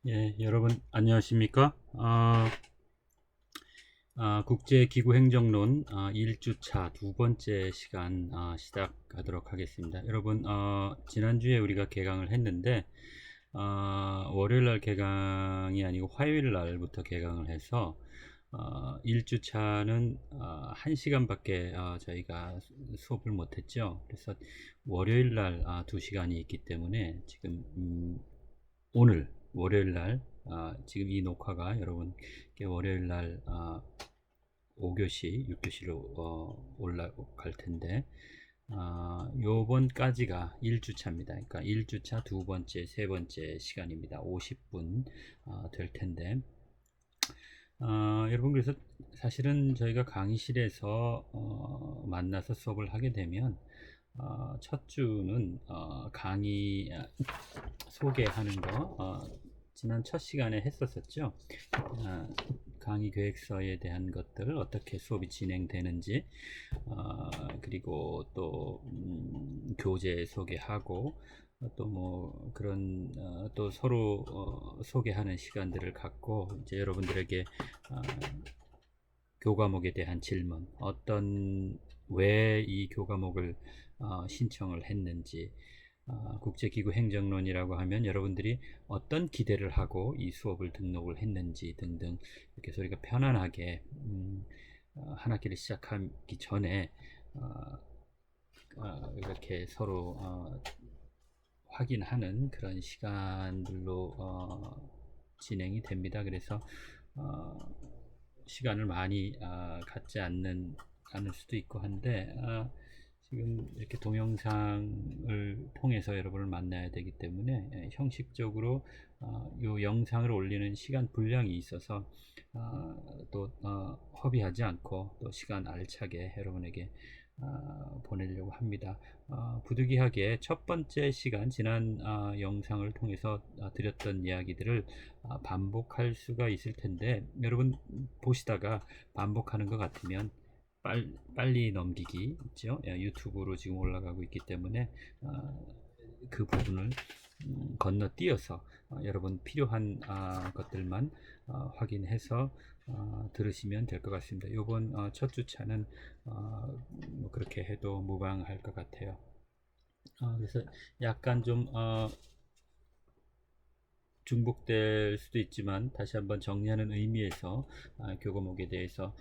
예, 여러분 안녕하십니까? 국제기구행정론 1주차 두 번째 시간 시작하도록 하겠습니다. 여러분, 지난주에 우리가 개강을 했는데 월요일 날 개강이 아니고 화요일 날부터 개강을 해서 1주차는 1시간밖에 저희가 수업을 못했죠. 그래서 월요일 날 2시간이 있기 때문에 지금 오늘 월요일 날 지금 이 녹화가 여러분께 월요일 날 5교시, 6교시로 올라갈 텐데 요번까지가 1주차입니다. 그러니까 1주차 두 번째, 세 번째 시간입니다. 50분 될 텐데 여러분, 그래서 사실은 저희가 강의실에서 만나서 수업을 하게 되면 첫 주는 강의 소개하는 거 지난 첫 시간에 했었었죠. 강의 계획서에 대한 것들, 어떻게 수업이 진행되는지, 그리고 또 교재 소개하고 또 뭐 그런 또 서로 소개하는 시간들을 갖고 이제 여러분들에게 교과목에 대한 질문, 왜 이 교과목을 신청을 했는지, 국제기구 행정론이라고 하면 여러분들이 어떤 기대를 하고 이 수업을 등록을 했는지 등등, 이렇게 해서 우리가 편안하게 한 학기를 시작하기 전에 이렇게 서로 확인하는 그런 시간들로 진행이 됩니다. 그래서 시간을 많이 갖지 않을 수도 있고 한데 지금 이렇게 동영상을 통해서 여러분을 만나야 되기 때문에 형식적으로 이 영상을 올리는 시간 분량이 있어서 또 허비하지 않고 또 시간 알차게 여러분에게 보내려고 합니다. 부득이하게 첫 번째 시간 지난 영상을 통해서 드렸던 이야기들을 반복할 수가 있을 텐데, 여러분 보시다가 반복하는 것 같으면 빨리 넘기기 있죠. 유튜브로 지금 올라가고 있기 때문에 그 부분을 건너뛰어서 여러분 필요한 것들만 확인해서 들으시면 될 것 같습니다. 이번 첫 주차는 뭐 그렇게 해도 무방할 것 같아요. 그래서 약간 좀 중복될 수도 있지만 다시 한번 정리하는 의미에서 교과목에 대해서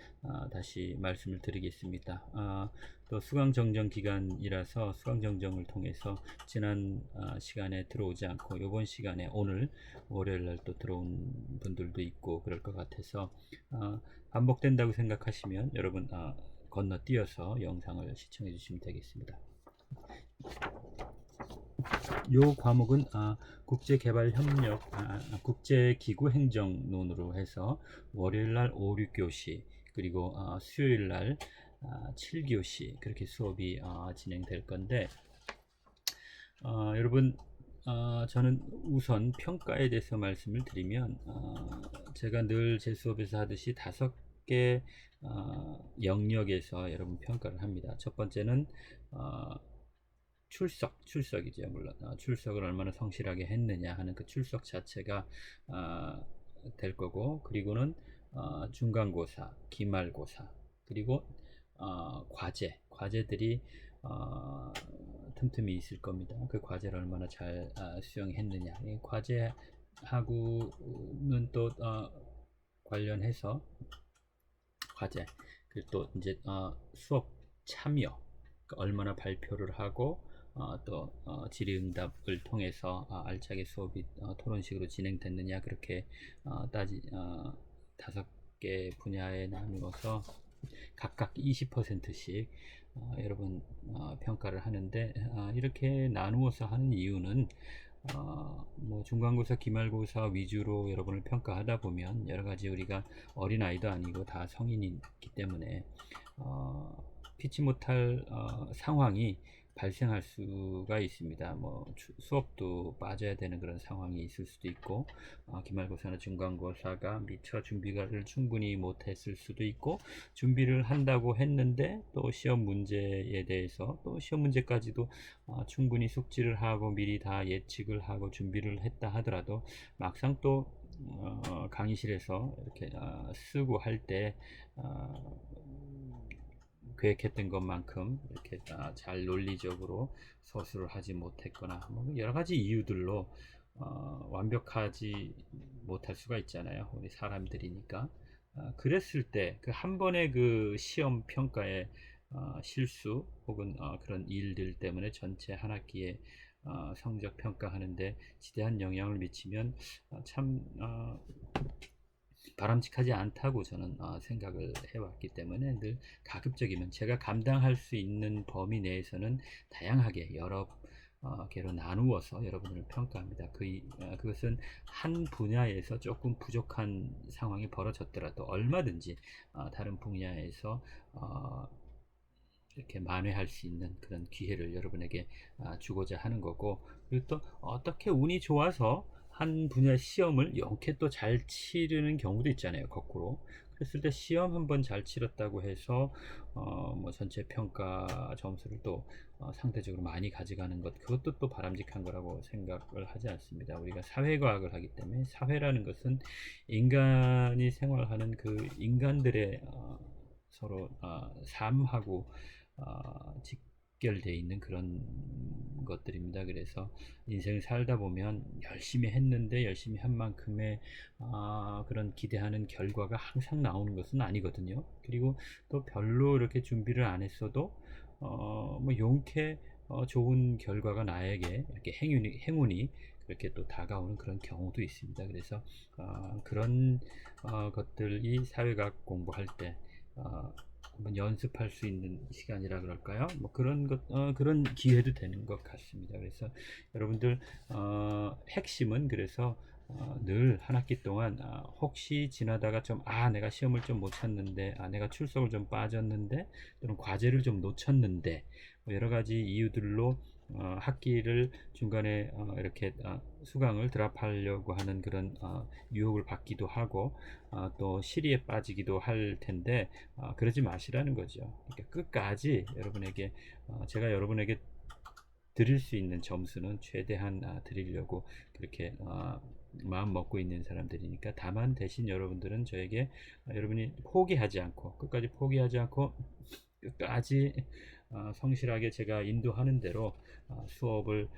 다시 말씀을 드리겠습니다. 또 수강정정 기간이라서 수강정정을 통해서 지난 시간에 들어오지 않고 이번 시간에 오늘 월요일날 또 들어온 분들도 있고 그럴 것 같아서 반복된다고 생각하시면 여러분 건너뛰어서 영상을 시청해 주시면 되겠습니다. 요 과목은 국제개발협력, 국제기구행정론으로 해서 월요일날 5, 6교시 그리고 수요일날 7교시 그렇게 수업이 진행될 건데 여러분, 저는 우선 평가에 대해서 말씀을 드리면 제가 늘 제 수업에서 하듯이 5개 영역에서 여러분 평가를 합니다. 첫 번째는 출석이죠. 물론 출석을 얼마나 성실하게 했느냐 하는 그 출석 자체가 될 거고, 그리고는 중간고사, 기말고사, 그리고 과제들이 틈틈이 있을 겁니다. 그 과제를 얼마나 잘 수행했느냐, 이 과제하고는 또 관련해서 과제, 그리고 또 이제 수업 참여, 그러니까 얼마나 발표를 하고 또 질의응답을 통해서 알차게 수업이 토론식으로 진행됐느냐, 그렇게 5개 분야에 나누어서 각각 20%씩 여러분 평가를 하는데, 이렇게 나누어서 하는 이유는 뭐 중간고사, 기말고사 위주로 여러분을 평가하다 보면 여러가지 우리가 어린아이도 아니고 다 성인이기 때문에 피치 못할 상황이 발생할 수가 있습니다. 뭐 수업도 빠져야 되는 그런 상황이 있을 수도 있고, 기말고사나 중간고사가 미처 준비를 충분히 못했을 수도 있고, 준비를 한다고 했는데 또 시험 문제에 대해서 또 시험 문제까지도 충분히 숙지를 하고 미리 다 예측을 하고 준비를 했다 하더라도 막상 또 강의실에서 이렇게 쓰고 할때 계획했던 것만큼 이렇게 잘 논리적으로 서술을 하지 못했거나 뭐 여러 가지 이유들로 완벽하지 못할 수가 있잖아요. 우리 사람들이니까. 그랬을 때 그 한 번의 그 시험 평가의 실수 혹은 그런 일들 때문에 전체 한 학기의 성적 평가하는데 지대한 영향을 미치면 참 바람직하지 않다고 저는 생각을 해왔기 때문에 늘 가급적이면 제가 감당할 수 있는 범위 내에서는 다양하게 여러 개로 나누어서 여러분을 평가합니다. 그것은 한 분야에서 조금 부족한 상황이 벌어졌더라도 얼마든지 다른 분야에서 이렇게 만회할 수 있는 그런 기회를 여러분에게 주고자 하는 거고, 그리고 또 어떻게 운이 좋아서 한 분야 시험을 영케 또 잘 치르는 경우도 있잖아요, 거꾸로. 그랬을 때 시험 한번 잘 치렀다고 해서 뭐 전체 평가 점수를 또 상대적으로 많이 가져가는 것, 그것도 또 바람직한 거라고 생각을 하지 않습니다. 우리가 사회과학을 하기 때문에 사회라는 것은 인간이 생활하는 그 인간들의 서로 삶하고 직결되어 있는 그런 것들입니다. 그래서 인생을 살다 보면 열심히 했는데 열심히 한 만큼의 그런 기대하는 결과가 항상 나오는 것은 아니거든요. 그리고 또 별로 이렇게 준비를 안 했어도 뭐 용케 좋은 결과가 나에게 이렇게 행운이 그렇게 또 다가오는 그런 경우도 있습니다. 그래서 그런 것들이 사회과학 공부할 때 한번 연습할 수 있는 시간이라 그럴까요? 뭐 그런 그런 기회도 되는 것 같습니다. 그래서 여러분들 핵심은 그래서 늘 한 학기 동안 혹시 지나다가 좀 내가 시험을 좀 못 쳤는데, 내가 출석을 좀 빠졌는데, 또는 과제를 좀 놓쳤는데, 뭐 여러 가지 이유들로 학기를 중간에 이렇게 수강을 드랍하려고 하는 그런 유혹을 받기도 하고 또 시리에 빠지기도 할 텐데 그러지 마시라는 거죠. 그러니까 끝까지 여러분에게 제가 여러분에게 드릴 수 있는 점수는 최대한 드리려고 그렇게 마음 먹고 있는 사람들이니까, 다만 대신 여러분들은 저에게 여러분이 포기하지 않고 끝까지 포기하지 않고 끝까지 성실하게 제가 인도하는 대로 수업을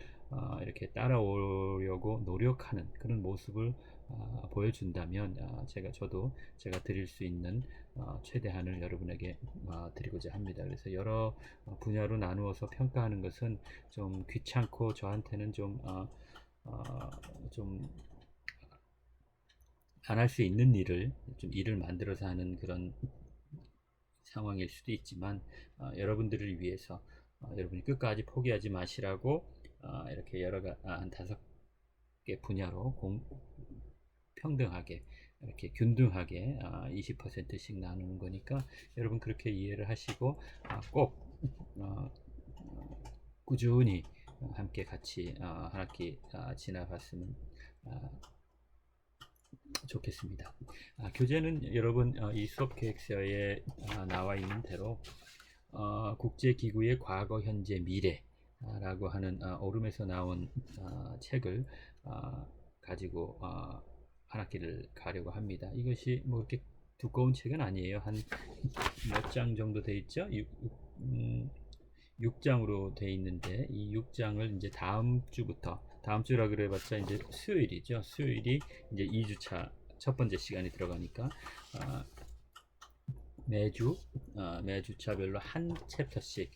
이렇게 따라오려고 노력하는 그런 모습을 보여준다면 저도 제가 드릴 수 있는 최대한을 여러분에게 드리고자 합니다. 그래서 여러 분야로 나누어서 평가하는 것은 좀 귀찮고 저한테는 좀 안 할 수 있는 일을 만들어서 하는 그런 상황일 수도 있지만 여러분들을 위해서 여러분이 끝까지 포기하지 마시라고 이렇게 한 5개 분야로 평등하게 이렇게 균등하게 20%씩 나누는 거니까 여러분 그렇게 이해를 하시고 꼭 꾸준히 함께 같이 한 학기 지나갔으면 좋겠습니다. 교재는 여러분 이 수업 계획서에 나와 있는 대로 국제기구의 과거, 현재, 미래라고 하는 오름에서 나온 책을 가지고 한 학기를 가려고 합니다. 이것이 뭐 이렇게 두꺼운 책은 아니에요. 한 몇 장 정도 돼 있죠? 6장으로 돼 있는데 이 6장을 이제 다음 주라 그래봤자 이제 수요일이죠. 수요일이 이제 2주차 첫 번째 시간이 들어가니까 매주차별로 한 챕터씩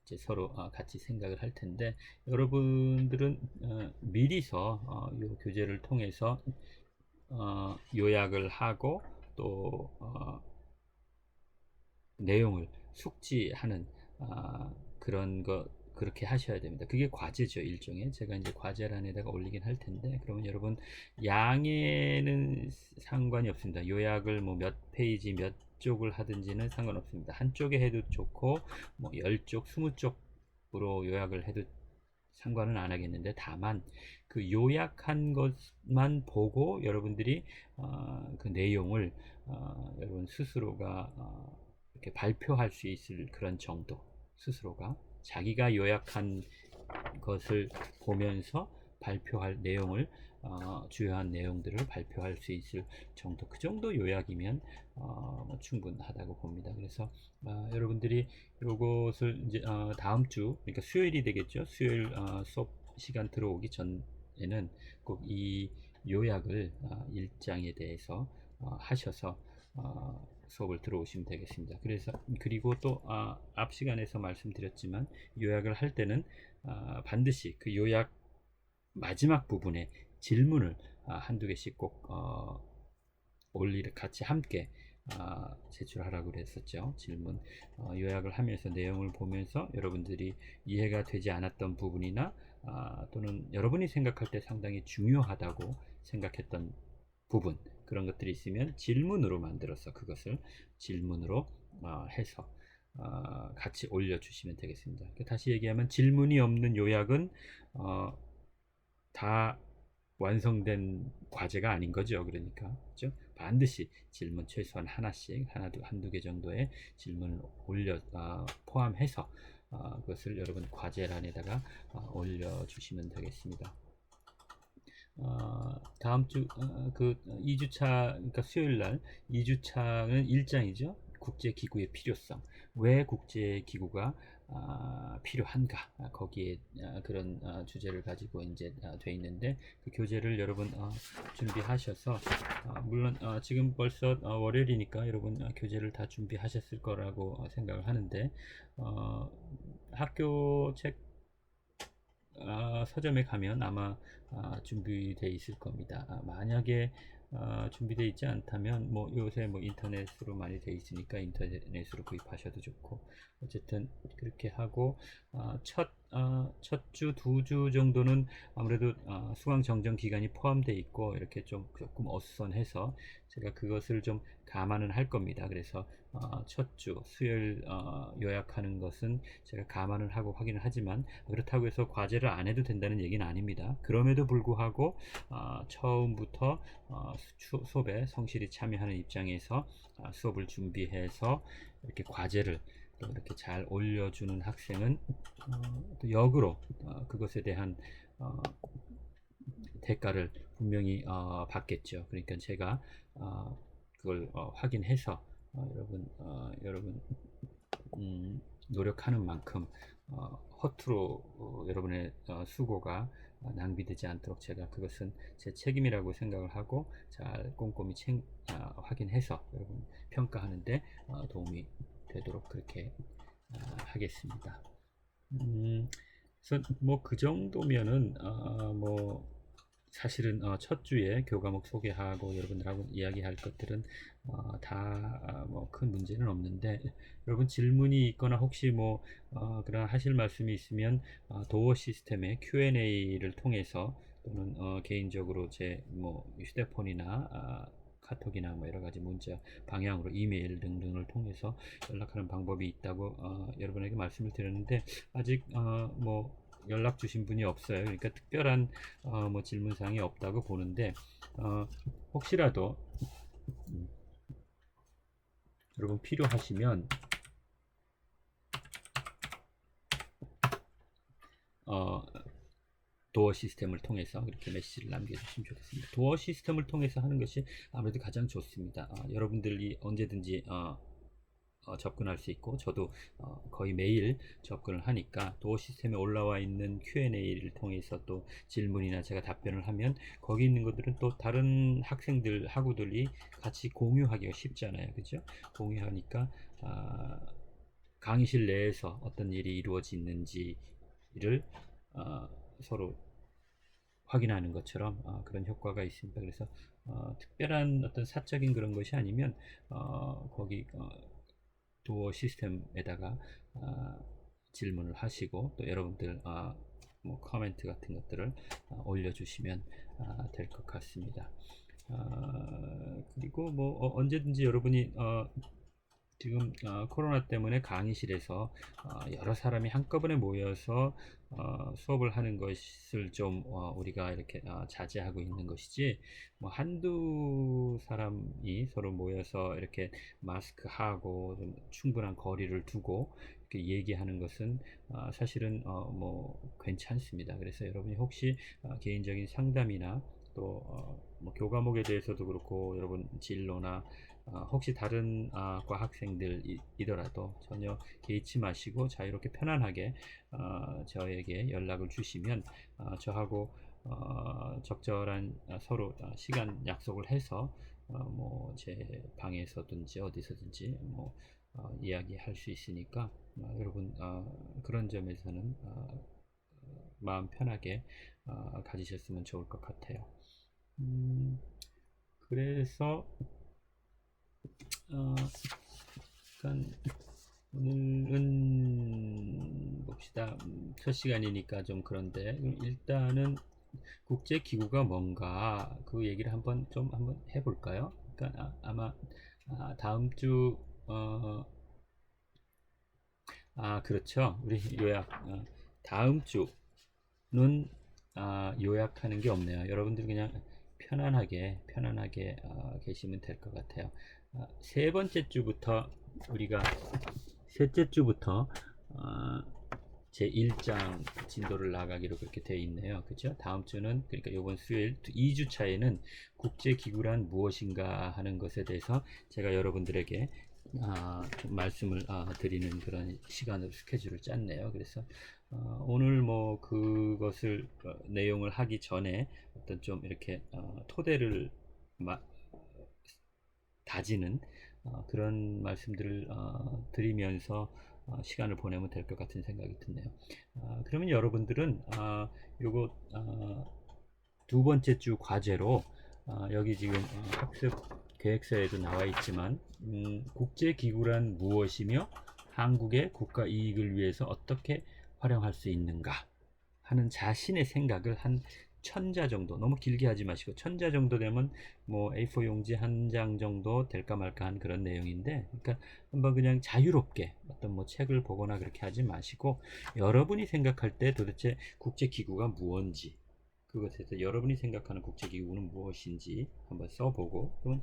이제 서로 같이 생각을 할 텐데, 여러분들은 미리서 이 교재를 통해서 요약을 하고 또 내용을 숙지하는 그런 거 그렇게 하셔야 됩니다. 그게 과제죠, 일종의. 제가 이제 과제란에다가 올리긴 할 텐데, 그러면 여러분 양에는 상관이 없습니다. 요약을 뭐 몇 페이지 몇 쪽을 하든지는 상관없습니다. 한쪽에 해도 좋고 뭐 10쪽, 20쪽으로 요약을 해도 상관은 안 하겠는데, 다만 그 요약한 것만 보고 여러분들이 그 내용을 여러분 스스로가 이렇게 발표할 수 있을 그런 정도, 스스로가 자기가 요약한 것을 보면서 발표할 내용을 주요한 내용들을 발표할 수 있을 정도, 그 정도 요약이면 충분하다고 봅니다. 그래서 여러분들이 이것을 이제 다음 주, 그러니까 수요일이 되겠죠. 수요일 수업 시간 들어오기 전에는 꼭 이 요약을 1장에 대해서 하셔서 수업을 들어오시면 되겠습니다. 그래서 그리고 또 앞 시간에서 말씀드렸지만 요약을 할 때는 반드시 그 요약 마지막 부분에 질문을 한두 개씩 꼭 같이 함께 제출하라고 그랬었죠. 질문 요약을 하면서 내용을 보면서 여러분들이 이해가 되지 않았던 부분이나 또는 여러분이 생각할 때 상당히 중요하다고 생각했던 부분, 그런 것들이 있으면 질문으로 만들어서 그것을 질문으로 해서 같이 올려주시면 되겠습니다. 다시 얘기하면 질문이 없는 요약은 다 완성된 과제가 아닌 거죠. 그러니까 그렇죠? 반드시 질문 최소한 하나씩, 한두 개 정도의 질문을 포함해서 그것을 여러분 과제란에다가 올려주시면 되겠습니다. 다음 주 그 2주차, 그러니까 수요일 날 2주차는 1장이죠. 국제기구의 필요성, 왜 국제기구가 필요한가, 거기에 그런 주제를 가지고 이제 돼 있는데, 그 교재를 여러분 준비하셔서 물론 지금 벌써 월요일이니까 여러분 교재를 다 준비하셨을 거라고 생각을 하는데, 학교 책 서점에 가면 아마 준비되어 있을 겁니다. 만약에 준비되어 있지 않다면 뭐 요새 뭐 인터넷으로 많이 되어 있으니까 인터넷으로 구입하셔도 좋고, 어쨌든 그렇게 하고 첫 주, 2주 정도는 아무래도 수강 정정 기간이 포함되어 있고 이렇게 조금 어수선해서 제가 그것을 좀 감안은 할 겁니다. 그래서 첫 주 수요일 요약하는 것은 제가 감안을 하고 확인을 하지만, 그렇다고 해서 과제를 안 해도 된다는 얘기는 아닙니다. 그럼에도 불구하고 처음부터 수업에 성실히 참여하는 입장에서 수업을 준비해서 이렇게 과제를 또 이렇게 잘 올려주는 학생은 또 역으로 그것에 대한 대가를 분명히 받겠죠. 그러니까 제가 그걸 확인해서 여러분 노력하는 만큼 허투루 여러분의 수고가 낭비되지 않도록 제가 그것은 제 책임이라고 생각을 하고 잘 꼼꼼히 확인해서 여러분 평가하는데 도움이 되도록 그렇게 하겠습니다. 그래서 뭐 그 정도면은 뭐 사실은 첫 주에 교과목 소개하고 여러분들하고 이야기할 것들은 다 뭐 큰 문제는 없는데, 여러분 질문이 있거나 혹시 뭐 그런 하실 말씀이 있으면 도어 시스템의 Q&A를 통해서 또는 개인적으로 제 뭐 휴대폰이나 카톡이나 뭐 여러 가지 문자 방향으로 이메일 등등을 통해서 연락하는 방법이 있다고 여러분에게 말씀을 드렸는데, 아직 뭐 연락 주신 분이 없어요. 그러니까 특별한 뭐 질문사항이 없다고 보는데, 혹시라도 여러분 필요하시면 도어 시스템을 통해서 이렇게 메시지를 남겨주시면 좋겠습니다. 도어 시스템을 통해서 하는 것이 아무래도 가장 좋습니다. 여러분들이 언제든지 접근할 수 있고, 저도 거의 매일 접근을 하니까 도어 시스템에 올라와 있는 Q&A를 통해서 또 질문이나 제가 답변을 하면 거기 있는 것들은 또 다른 학우들이 같이 공유하기가 쉽잖아요. 그죠? 공유하니까 강의실 내에서 어떤 일이 이루어지는지를 서로 확인하는 것처럼 그런 효과가 있습니다. 그래서 특별한 어떤 사적인 그런 것이 아니면 거기 도어 시스템에다가 질문을 하시고 또 여러분들 뭐 코멘트 같은 것들을 올려주시면 될 것 같습니다. 그리고 뭐 언제든지 여러분이 지금 코로나 때문에 강의실에서 여러 사람이 한꺼번에 모여서 수업을 하는 것을 좀 우리가 이렇게 자제하고 있는 것이지, 뭐 한두 사람이 서로 모여서 이렇게 마스크 하고 좀 충분한 거리를 두고 이렇게 얘기하는 것은 사실은 뭐 괜찮습니다. 그래서 여러분이 혹시 개인적인 상담이나 또 뭐 교과목에 대해서도 그렇고 여러분 진로나 혹시 다른 과 학생들이더라도 전혀 개의치 마시고 자유롭게 편안하게 저에게 연락을 주시면 저하고 적절한 서로 시간 약속을 해서 뭐 제 방에서든지 어디서든지 뭐 이야기할 수 있으니까 여러분 그런 점에서는 마음 편하게 가지셨으면 좋을 것 같아요. 그래서 약간 오늘은 봅시다. 첫 시간이니까 좀 그런데 일단은 국제기구가 뭔가 그 얘기를 한번 해볼까요? 그러니까 아마 다음 주 그렇죠. 우리 요약 다음 주는 요약하는 게 없네요. 여러분들 그냥 편안하게 계시면 될 것 같아요. 세 번째 주부터 우리가 셋째 주부터 제 1장 진도를 나가기로 그렇게 되어 있네요. 그렇죠? 다음 주는 그러니까 이번 수요일 2주 차에는 국제기구란 무엇인가 하는 것에 대해서 제가 여러분들에게 좀 말씀을 드리는 그런 시간으로 스케줄을 짰네요. 그래서 오늘 뭐 그것을 내용을 하기 전에 어떤 좀 이렇게 토대를 다지는 그런 말씀들을 드리면서 시간을 보내면 될 것 같은 생각이 드네요. 그러면 여러분들은 요거 두 번째 주 과제로 여기 지금 학습 계획서에도 나와 있지만 국제기구란 무엇이며 한국의 국가 이익을 위해서 어떻게 활용할 수 있는가 하는 자신의 생각을 한 1000자 정도, 너무 길게 하지 마시고 1000자 정도 되면 뭐 A4 용지 한 장 정도 될까 말까 한 그런 내용인데, 그러니까 한번 그냥 자유롭게 어떤 뭐 책을 보거나 그렇게 하지 마시고 여러분이 생각할 때 도대체 국제기구가 무엇인지, 그것에 대해서 여러분이 생각하는 국제기구는 무엇인지 한번 써보고, 그럼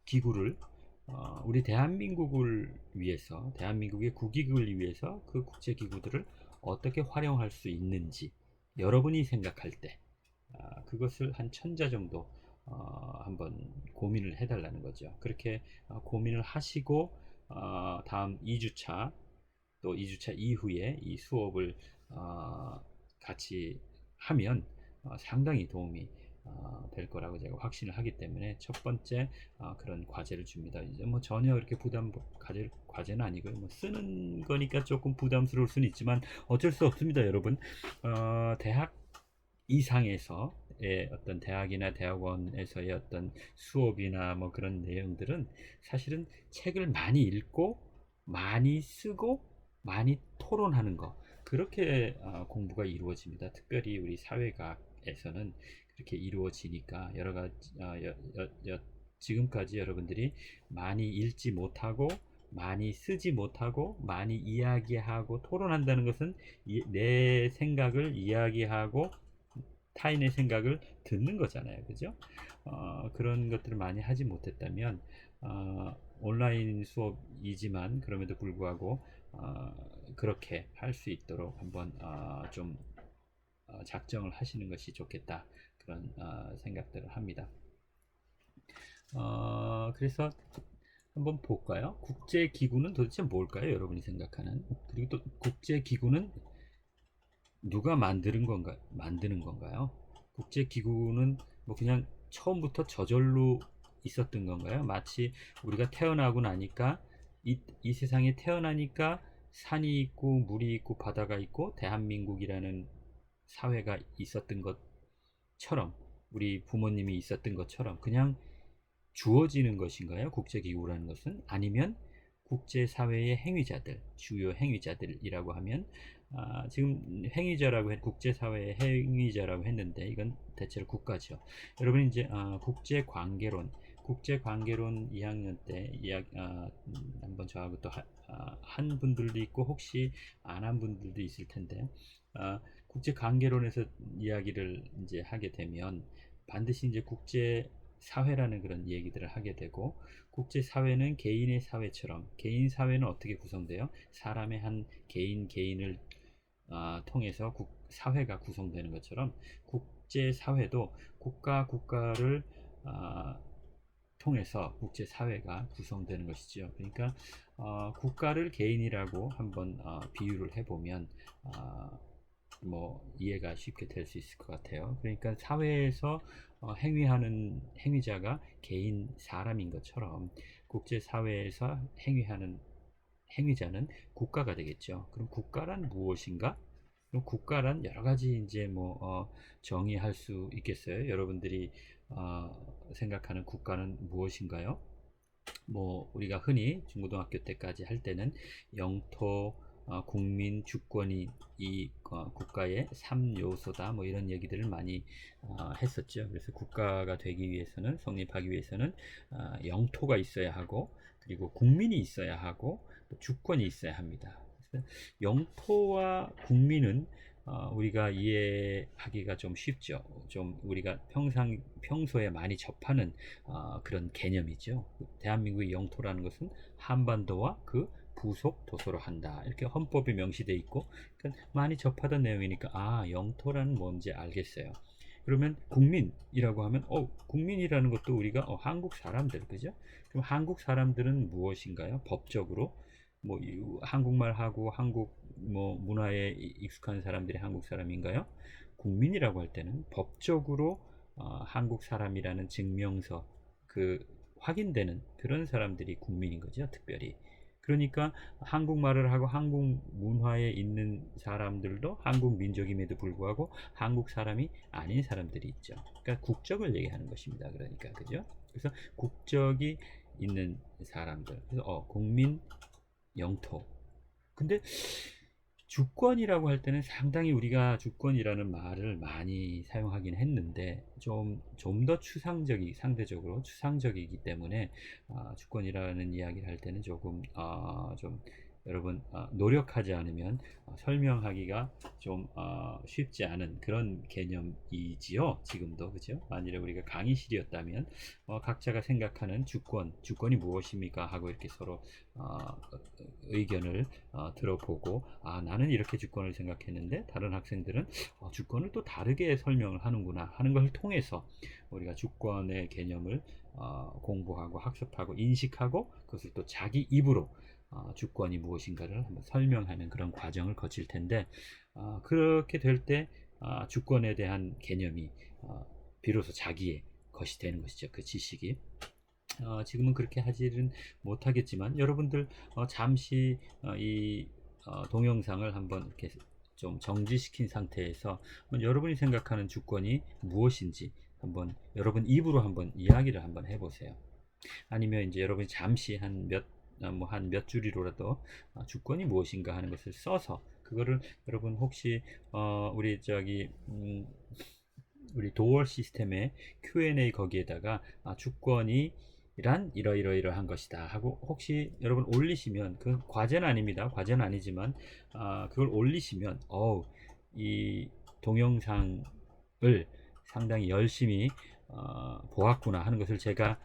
기구를 우리 대한민국을 위해서, 대한민국의 국익을 위해서 그 국제기구들을 어떻게 활용할 수 있는지 여러분이 생각할 때 그것을 한 1000자 정도 한번 고민을 해달라는 거죠. 그렇게 고민을 하시고 다음 2주차 또 2주차 이후에 이 수업을 같이 하면 상당히 도움이 될 거라고 제가 확신을 하기 때문에 첫 번째 그런 과제를 줍니다. 이제 뭐 전혀 이렇게 과제는 아니고요. 뭐 쓰는 거니까 조금 부담스러울 수는 있지만 어쩔 수 없습니다, 여러분. 대학 이상에서의 어떤 대학이나 대학원에서의 어떤 수업이나 뭐 그런 내용들은 사실은 책을 많이 읽고 많이 쓰고 많이 토론하는 거, 그렇게 공부가 이루어집니다. 특별히 우리 사회과에서는 그렇게 이루어지니까 여러 가지 지금까지 여러분들이 많이 읽지 못하고 많이 쓰지 못하고 많이 이야기하고 토론한다는 것은 내 생각을 이야기하고 타인의 생각을 듣는 거잖아요. 그죠? 그런 것들을 많이 하지 못했다면 온라인 수업이지만 그럼에도 불구하고 그렇게 할 수 있도록 한번 좀 작정을 하시는 것이 좋겠다, 그런 생각들을 합니다. 그래서 한번 볼까요? 국제기구는 도대체 뭘까요? 여러분이 생각하는. 그리고 또 국제기구는 누가 만드는 건가요? 국제기구는 뭐 그냥 처음부터 저절로 있었던 건가요? 마치 우리가 태어나고 나니까 이 세상에 태어나니까 산이 있고 물이 있고 바다가 있고 대한민국이라는 사회가 있었던 것처럼, 우리 부모님이 있었던 것처럼 그냥 주어지는 것인가요? 국제기구라는 것은? 아니면 국제사회의 행위자들, 주요 행위자들이라고 하면 지금 국제사회의 행위자라고 했는데 이건 대체로 국가죠. 여러분 이제 국제관계론, 국제관계론 2학년 때 한번 저하고 또 한 분들도 있고 혹시 안 한 분들도 있을 텐데, 국제관계론에서 이야기를 이제 하게 되면 반드시 이제 국제 사회라는 그런 얘기들을 하게 되고, 국제 사회는 개인의 사회처럼, 개인 사회는 어떻게 구성돼요? 사람의 한 개인을 통해서 사회가 구성되는 것처럼, 국제 사회도 국가를 통해서 국제 사회가 구성되는 것이죠. 그러니까 국가를 개인이라고 한번 비유를 해보면 뭐 이해가 쉽게 될 수 있을 것 같아요. 그러니까 사회에서 행위하는 행위자가 개인 사람인 것처럼, 국제 사회에서 행위하는 행위자는 국가가 되겠죠. 그럼 국가란 무엇인가? 그럼 국가란 여러 가지 이제 정의할 수 있겠어요. 여러분들이 생각하는 국가는 무엇인가요? 뭐 우리가 흔히 중고등학교 때까지 할 때는 영토, 국민, 주권이 이 국가의 3요소다, 뭐 이런 얘기들을 많이 했었죠. 그래서 국가가 되기 위해서는, 성립하기 위해서는 영토가 있어야 하고, 그리고 국민이 있어야 하고, 또 주권이 있어야 합니다. 그래서 영토와 국민은 우리가 이해하기가 좀 쉽죠. 좀 우리가 평소에 많이 접하는 그런 개념이죠. 대한민국의 영토라는 것은 한반도와 그 부속 도서로 한다, 이렇게 헌법에 명시되어 있고, 그러니까 많이 접하던 내용이니까 영토라는 뭔지 알겠어요. 그러면 국민이라고 하면 국민이라는 것도 우리가 한국 사람들, 그죠? 그럼 한국 사람들은 무엇인가요? 법적으로 뭐 한국말하고 한국 문화에 익숙한 사람들이 한국 사람인가요? 국민이라고 할 때는 법적으로 한국 사람이라는 증명서, 그 확인되는 그런 사람들이 국민인 거죠, 특별히. 그러니까 한국말을 하고 한국 문화에 있는 사람들도 한국 민족임에도 불구하고 한국 사람이 아닌 사람들이 있죠. 그러니까 국적을 얘기하는 것입니다. 그러니까, 그죠? 그래서 국적이 있는 사람들. 그래서 국민, 영토. 근데 주권이라고 할 때는 상당히 우리가 주권이라는 말을 많이 사용하긴 했는데, 좀 더 상대적으로 추상적이기 때문에 주권이라는 이야기를 할 때는 조금 좀 여러분 노력하지 않으면 설명하기가 좀 쉽지 않은 그런 개념이지요. 지금도, 그죠? 만일에 우리가 강의실이었다면 각자가 생각하는 주권이 무엇입니까 하고 이렇게 서로 의견을 들어보고, 나는 이렇게 주권을 생각했는데 다른 학생들은 주권을 또 다르게 설명을 하는구나 하는 것을 통해서 우리가 주권의 개념을 공부하고 학습하고 인식하고, 그것을 또 자기 입으로 주권이 무엇인가를 한번 설명하는 그런 과정을 거칠 텐데, 그렇게 될 때 주권에 대한 개념이 비로소 자기의 것이 되는 것이죠. 그 지식이. 지금은 그렇게 하지는 못하겠지만, 여러분들 잠시 이 동영상을 한번 이렇게 좀 정지시킨 상태에서 여러분이 생각하는 주권이 무엇인지 한번 여러분 입으로 한번 이야기를 한번 해보세요. 아니면 이제 여러분이 잠시 한 몇 줄이로라도 주권이 무엇인가 하는 것을 써서, 그거를 여러분 혹시 우리 도어 시스템의 Q&A 거기에다가 주권이 란 이러이러이러한 것이다 하고 혹시 여러분 올리시면, 그 과제는 아닙니다. 과제는 아니지만 그걸 올리시면 이 동영상을 상당히 열심히 보았구나 하는 것을 제가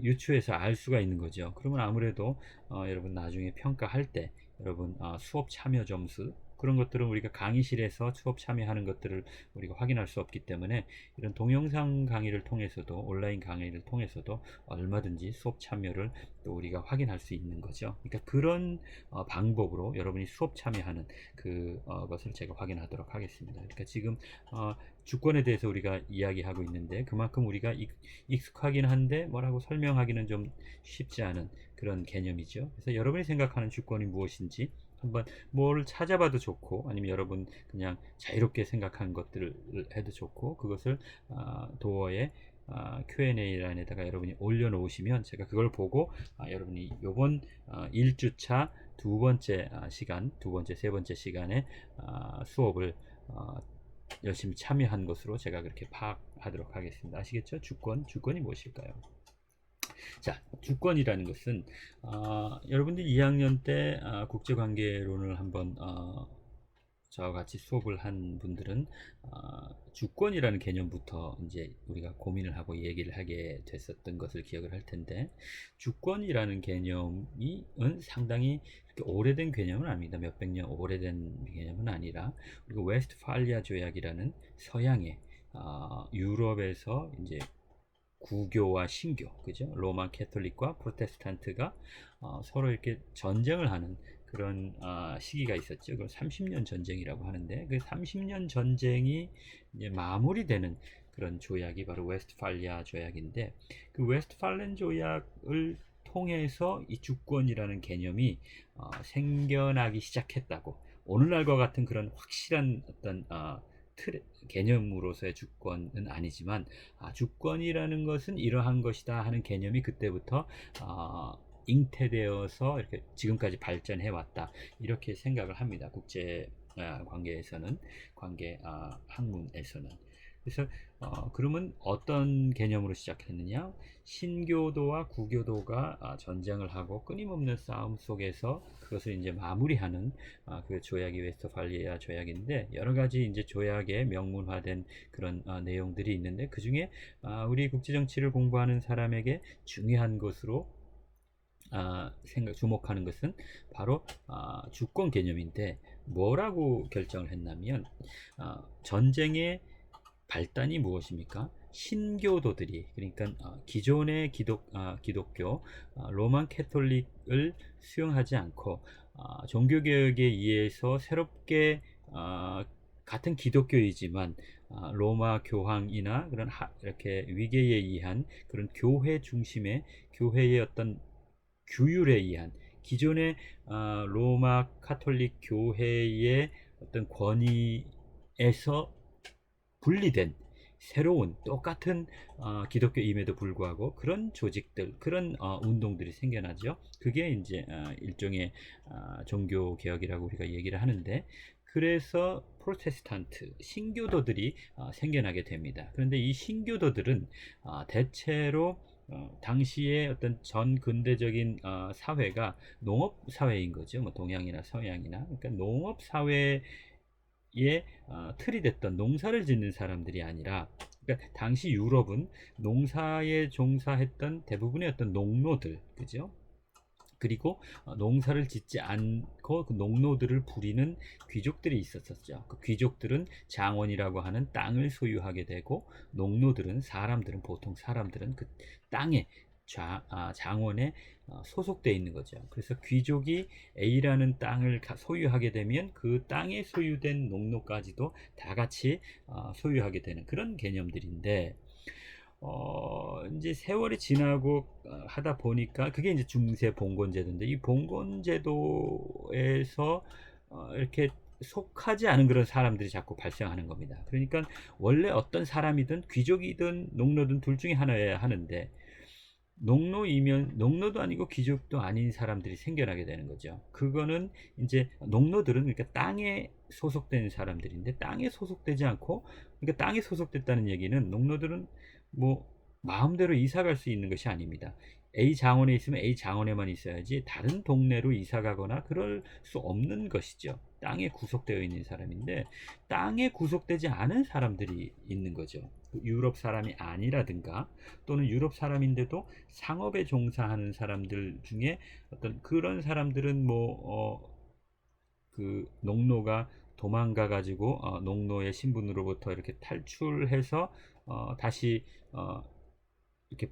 유추해서 알 수가 있는 거죠. 그러면 아무래도 여러분 나중에 평가할 때 여러분 수업 참여 점수, 그런 것들은 우리가 강의실에서 수업 참여하는 것들을 우리가 확인할 수 없기 때문에, 이런 동영상 강의를 통해서도, 온라인 강의를 통해서도 얼마든지 수업 참여를 또 우리가 확인할 수 있는 거죠. 그러니까 그런 방법으로 여러분이 수업 참여하는 것을 제가 확인하도록 하겠습니다. 그러니까 지금 주권에 대해서 우리가 이야기하고 있는데, 그만큼 우리가 익숙하긴 한데 뭐라고 설명하기는 좀 쉽지 않은 그런 개념이죠. 그래서 여러분이 생각하는 주권이 무엇인지 한번 뭘 찾아봐도 좋고, 아니면 여러분 그냥 자유롭게 생각한 것들을 해도 좋고, 그것을 도어에 Q&A 란에다가 여러분이 올려놓으시면 제가 그걸 보고 여러분이 요번 1주차 두 번째, 세 번째 시간에 수업을 열심히 참여한 것으로 제가 그렇게 파악하도록 하겠습니다. 아시겠죠? 주권이 무엇일까요? 자, 주권이라는 것은 여러분들 2학년 때 국제관계론을 한번 저와 같이 수업을 한 분들은 주권이라는 개념부터 이제 우리가 고민을 하고 얘기를 하게 됐었던 것을 기억을 할 텐데, 주권이라는 개념이 상당히 그렇게 오래된 개념은 아닙니다. 몇백 년 오래된 개념은 아니라, 그리고 웨스트팔리아 조약이라는 서양의 유럽에서 이제 구교와 신교, 그죠? 로마 캐톨릭과 프로테스탄트가 서로 이렇게 전쟁을 하는 그런 시기가 있었죠. 그걸 30년 전쟁이라고 하는데, 그 30년 전쟁이 이제 마무리되는 그런 조약이 바로 웨스트팔리아 조약인데, 그 웨스트팔렌 조약을 통해서 이 주권이라는 개념이 생겨나기 시작했다고, 오늘날과 같은 그런 확실한 어떤 개념으로서의 주권은 아니지만, 주권이라는 것은 이러한 것이다 하는 개념이 그때부터 잉태되어서 이렇게 지금까지 발전해 왔다, 이렇게 생각을 합니다. 국제 관계에서는, 관계 학문에서는. 그래서 그러면 어떤 개념으로 시작했느냐? 신교도와 구교도가 전쟁을 하고 끊임없는 싸움 속에서 그것을 이제 마무리하는 그 조약이 웨스트팔리아 조약인데, 여러 가지 이제 조약에 명문화된 그런 내용들이 있는데, 그 중에 우리 국제 정치를 공부하는 사람에게 중요한 것으로 주목하는 것은 바로 주권 개념인데, 뭐라고 결정을 했냐면, 전쟁의 발단이 무엇입니까? 신교도들이, 그러니까 기존의 기독교 로만 캐톨릭을 수용하지 않고 종교개혁에 의해서 새롭게 같은 기독교이지만 로마 교황이나 그런 이렇게 위계에 의한 그런 교회 중심의, 교회의 어떤 규율에 의한, 기존의 로마 카톨릭 교회의 어떤 권위에서 분리된 새로운 똑같은 기독교임에도 불구하고 그런 조직들, 그런 운동들이 생겨나죠. 그게 이제 일종의 종교 개혁이라고 우리가 얘기를 하는데, 그래서 프로테스탄트 신교도들이 생겨나게 됩니다. 그런데 이 신교도들은 대체로 당시의 어떤 전 근대적인 사회가 농업 사회인 거죠. 뭐 동양이나 서양이나, 그러니까 농업 사회 틀이 됐던, 농사를 짓는 사람들이 아니라, 그러니까 당시 유럽은 농사에 종사했던 대부분의 어떤 농노들, 그죠? 그리고 농사를 짓지 않고 그 농노들을 부리는 귀족들이 있었었죠. 그 귀족들은 장원이라고 하는 땅을 소유하게 되고, 농노들은, 보통 사람들은 그 땅에 장원에 소속되어 있는 거죠. 그래서 귀족이 A라는 땅을 소유하게 되면 그 땅에 소유된 농노까지도 다 같이 소유하게 되는 그런 개념들인데, 이제 세월이 지나고 하다 보니까 그게 이제 중세 봉건제도인데, 이 봉건제도에서 이렇게 속하지 않은 그런 사람들이 자꾸 발생하는 겁니다. 그러니까 원래 어떤 사람이든 귀족이든 농노든 둘 중에 하나여야 하는데, 농노도 아니고 귀족도 아닌 사람들이 생겨나게 되는 거죠. 그거는 이제 농노들은, 그러니까 땅에 소속된 사람들인데, 땅에 소속되지 않고, 그러니까 땅에 소속됐다는 얘기는 농노들은 뭐 마음대로 이사 갈 수 있는 것이 아닙니다. A 장원에 있으면 A 장원에만 있어야지 다른 동네로 이사 가거나 그럴 수 없는 것이죠. 땅에 구속되어 있는 사람인데, 땅에 구속되지 않은 사람들이 있는 거죠. 유럽 사람이 아니라든가, 또는 유럽 사람인데도 상업에 종사하는 사람들 중에 어떤 그런 사람들은 그 농노가 도망가 가지고 농노의 신분으로부터 이렇게 탈출해서 다시 이렇게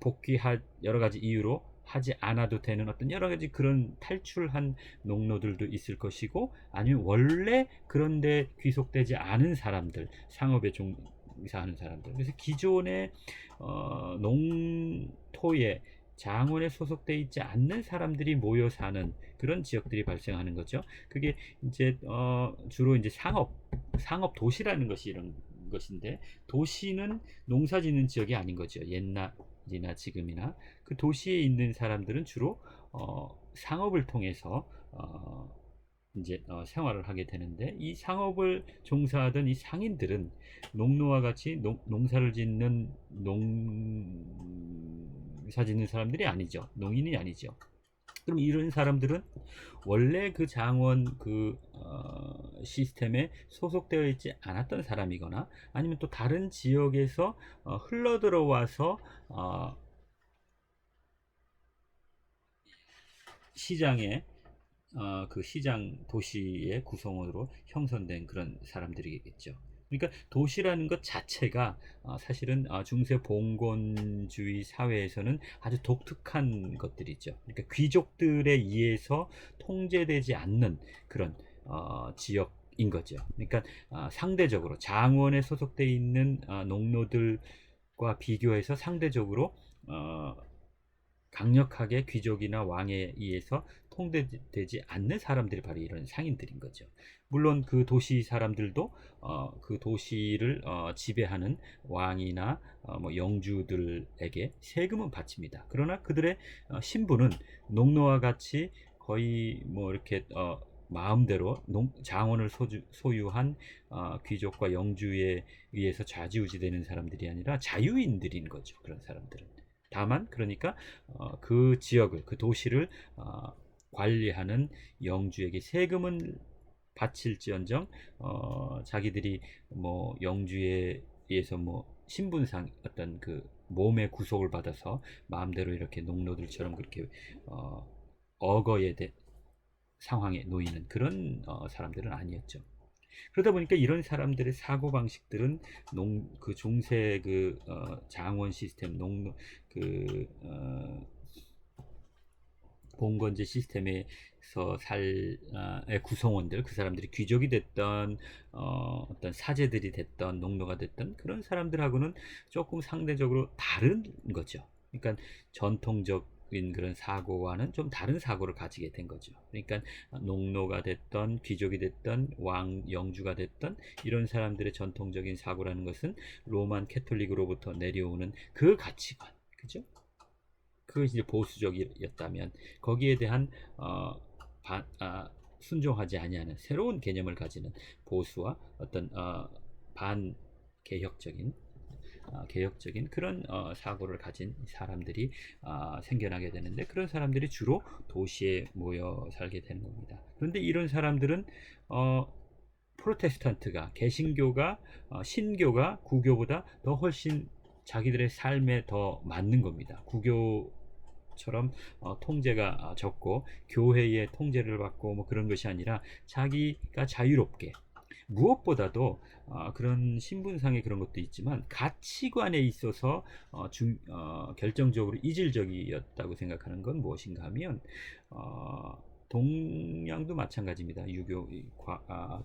여러 가지 이유로 하지 않아도 되는 어떤 여러 가지 그런 탈출한 농노들도 있을 것이고, 아니면 원래 그런데 귀속되지 않은 사람들, 상업에 종사하는 사람들. 그래서 기존의 농토에, 장원에 소속되어 있지 않는 사람들이 모여 사는 그런 지역들이 발생하는 거죠. 그게 이제 주로 이제 상업 도시라는 것이 이런 것인데, 도시는 농사 짓는 지역이 아닌 거죠. 옛날이나 지금이나 그 도시에 있는 사람들은 주로 상업을 통해서 이제 생활을 하게 되는데, 이 상업을 종사하던 이 상인들은 농노와 같이 농사를 짓는 농사 짓는 사람들이 아니죠. 농인이 아니죠. 그럼 이런 사람들은 원래 그 장원 시스템에 소속되어 있지 않았던 사람이거나 아니면 또 다른 지역에서 흘러 들어와서 시장에 그 시장 도시의 구성원으로 형성된 그런 사람들이겠죠. 그러니까 도시라는 것 자체가 사실은 중세 봉건주의 사회에서는 아주 독특한 것들이죠. 그러니까 귀족들에 의해서 통제되지 않는 그런 지역인 거죠. 그러니까 상대적으로 장원에 소속되어 있는 농노들과 비교해서 상대적으로 강력하게 귀족이나 왕에 의해서 통제되지 않는 사람들이 바로 이런 상인들인 거죠. 물론 그 도시 사람들도 그 도시를 지배하는 왕이나 뭐 영주들에게 세금은 바칩니다. 그러나 그들의 신분은 농노와 같이 거의 뭐 이렇게 마음대로 장원을 소유한 귀족과 영주에 의해서 좌지우지되는 사람들이 아니라 자유인들인 거죠. 그런 사람들은. 다만 그러니까 그 지역을 그 도시를 관리하는 영주에게 세금은 바칠지언정 자기들이 뭐 영주에 의해서 뭐 신분상 어떤 그 몸의 구속을 받아서 마음대로 이렇게 농노들처럼 그렇게 억어의 상황에 놓이는 그런 사람들은 아니었죠. 그러다 보니까 이런 사람들의 사고 방식들은 그 중세 장원 시스템 봉건제 시스템에서 구성원들, 그 사람들이 귀족이 됐던 어떤 사제들이 됐던 농노가 됐던 그런 사람들하고는 조금 상대적으로 다른 거죠. 그러니까 전통적인 그런 사고와는 좀 다른 사고를 가지게 된 거죠. 그러니까 농노가 됐던 귀족이 됐던 왕 영주가 됐던 이런 사람들의 전통적인 사고라는 것은 로만 캐톨릭으로부터 내려오는 그 가치관, 그죠? 그것이 이제 보수적이었다면 거기에 대한 순종하지 아니하는 새로운 개념을 가지는 보수와 어떤 반개혁적인 개혁적인 그런 사고를 가진 사람들이 생겨나게 되는데 그런 사람들이 주로 도시에 모여 살게 되는 겁니다. 그런데 이런 사람들은 프로테스탄트가 개신교가 신교가 구교보다 더 훨씬 자기들의 삶에 더 맞는 겁니다. 구교처럼 통제가 적고 교회의 통제를 받고 뭐 그런 것이 아니라 자기가 자유롭게 무엇보다도 그런 신분상의 그런 것도 있지만 가치관에 있어서 결정적으로 이질적이었다고 생각하는 건 무엇인가 하면 동양도 마찬가지입니다. 유교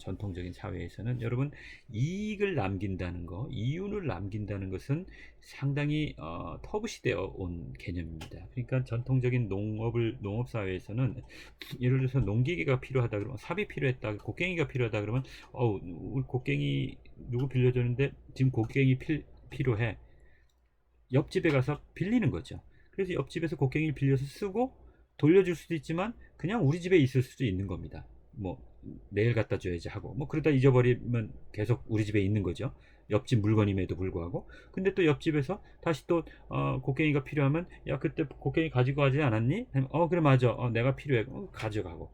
전통적인 사회에서는 여러분 이익을 남긴다는 거, 이윤을 남긴다는 것은 상당히 터부시되어 온 개념입니다. 그러니까 전통적인 농업 사회에서는 예를 들어서 농기계가 필요하다 그러면 삽이 필요했다, 곡괭이가 필요하다 그러면 우리 곡괭이 누구 빌려줬는데 지금 곡괭이 필요해. 옆집에 가서 빌리는 거죠. 그래서 옆집에서 곡괭이를 빌려서 쓰고 돌려줄 수도 있지만 그냥 우리 집에 있을 수도 있는 겁니다. 뭐 내일 갖다 줘야지 하고 뭐 그러다 잊어버리면 계속 우리 집에 있는 거죠. 옆집 물건임에도 불구하고. 근데 또 옆집에서 다시 또 곡괭이가 필요하면 야 그때 곡괭이 가지고 가지 않았니? 그래 맞아. 내가 필요해. 가져가고.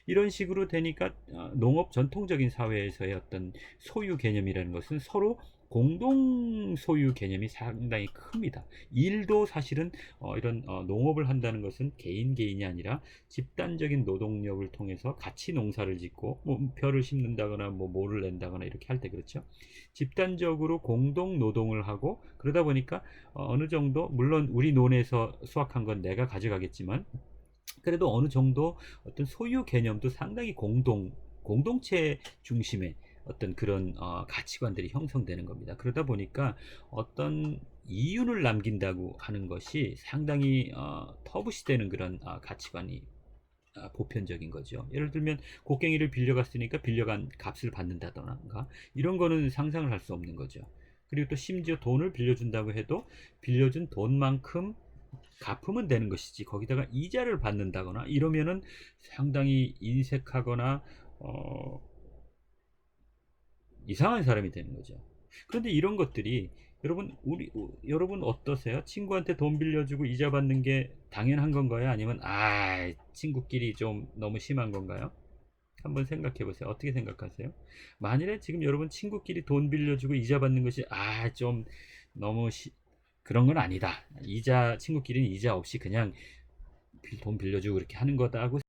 이런 식으로 되니까 농업 전통적인 사회에서의 어떤 소유 개념이라는 것은 서로 공동 소유 개념이 상당히 큽니다. 일도 사실은 이런 농업을 한다는 것은 개인이 아니라 집단적인 노동력을 통해서 같이 농사를 짓고 뭐 벼를 심는다거나 뭐 모를 낸다거나 이렇게 할 때 그렇죠. 집단적으로 공동 노동을 하고 그러다 보니까 어느 정도 물론 우리 논에서 수확한 건 내가 가져가겠지만 그래도 어느 정도 어떤 소유 개념도 상당히 공동체 중심의 어떤 그런 가치관들이 형성되는 겁니다. 그러다 보니까 어떤 이윤을 남긴다고 하는 것이 상당히 터부시되는 그런 가치관이 보편적인 거죠. 예를 들면 곡괭이를 빌려갔으니까 빌려간 값을 받는다던가 이런 거는 상상을 할 수 없는 거죠. 그리고 또 심지어 돈을 빌려준다고 해도 빌려준 돈만큼 갚으면 되는 것이지 거기다가 이자를 받는다거나 이러면은 상당히 인색하거나 이상한 사람이 되는 거죠. 그런데 이런 것들이 여러분 어떠세요? 친구한테 돈 빌려주고 이자 받는 게 당연한 건가요? 아니면 친구끼리 좀 너무 심한 건가요? 한번 생각해 보세요. 어떻게 생각하세요? 만일에 지금 여러분 친구끼리 돈 빌려주고 이자 받는 것이 좀 너무 그런 건 아니다. 친구끼리는 이자 없이 그냥 돈 빌려주고 그렇게 하는 거다 하고